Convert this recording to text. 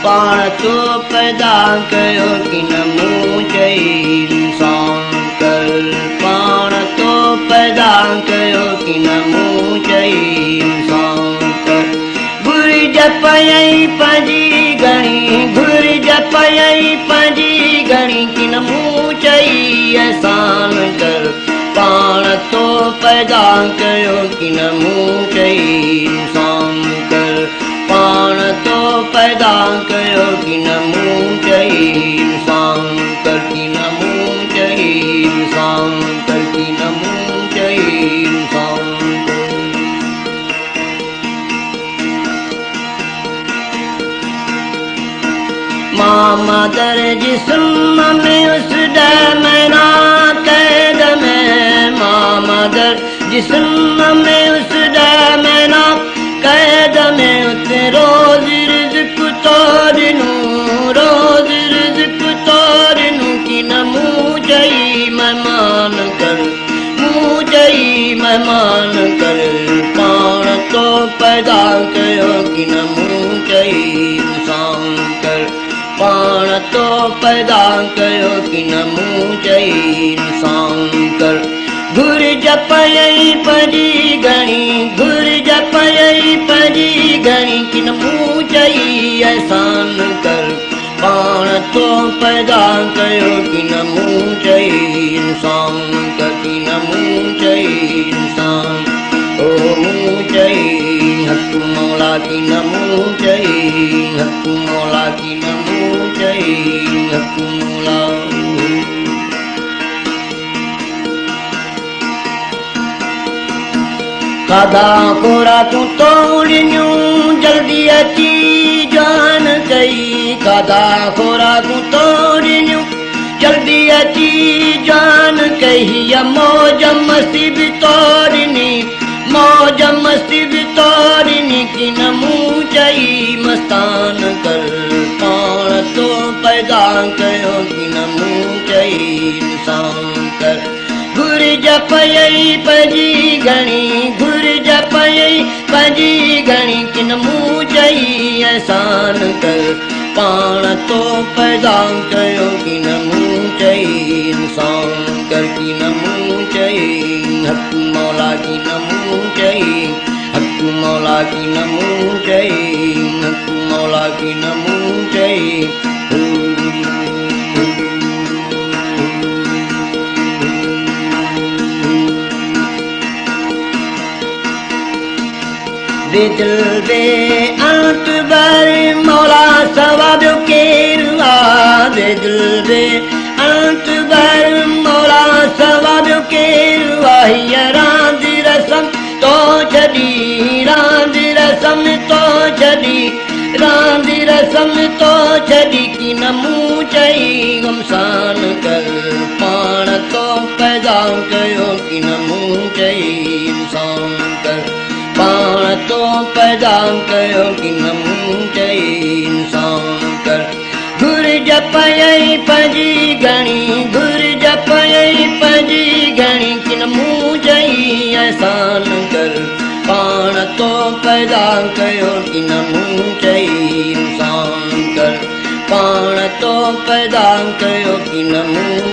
पाण तो पैदा कयो कि न मूं चई इंसान कर पाण तो पैदा कयो कि न मूं चई इंसान कर घुर्ज पयई पंहिंजी घणी घुर्ज पयई पंहिंजी घणी कि न मूं चई एहसान कर पाण तो पैदा कयो कि न मूं चई इंसान कर पाण तो पैदा कयो कि न मूं चई इंसान कर कि न मूं चई इंसान कर कि न मूं चई इंसान मामा दर जिस्म में उस महीना कैद में मामा दर जिस्म में उस महीना कैद में उते रोज रिज़्क़ तोड़नू रोज रिज़्क़ तोड़नू कि न मूं चई मेहमान कर मूं चई मेहमान कर पाण तो पैदा कयो कि न मूं चई इंसान कर पाण तो पैदा कयो कि न मूं चई इंसान कर घुर्ज पयई पंहिंजी घणी घुर्ज पयई पंहिंजी घणी कि न मूं चई एहसान कर पाण तो पैदा कयो कि न मूं चई इंसान कर कि न मूं चई इंसान ओ मूं चई हक मौला कि न मूं चई हक मौला कि न मूं चई हक मौला खाधा खोराकूं तोड़ियूं जल्दी अची जान कई खाधा खोराकूं तोड़ियूं जल्दी अची जान कही मौज मस्ती बि तोड़नी मौज मस्ती बि तोड़नी कि न मूं चई मस्तान कर पाण तो पैदा कयो कि न मूं चई इंसान कर घुर्ज पयई पंहिंजी घणी घुर्ज पयई पंहिंजी घणी कि न मूं चई एहसान कर पाण तो पैदा कयो कि न मूं चई इंसान कर कि न मूं चई हक मौला कि न मूं चई हक मौला कि न मूं चई हक मौला कि न मूं चई दिल दे अंत बर मौला सवाब केरु आ दिल दे अंत बर मौला सवाब केरु आ रांदि रसम तो छॾी रांदि रसम तो छॾी रांदि रसम तो छॾी कि न मूं चई गमसान कर पाण तो पैदा कयो कि न मूं चई इंसान कर पाण तो पैदा कयो कि न मूं चई इंसान कर घुर्ज पयई पंहिंजी घणी घुर्ज पयई पंहिंजी घणी कि न मूं चई एहसान कर पाण तो पैदा कयो कि न मूं चई इंसान कर पाण तो पैदा कयो कि न मूं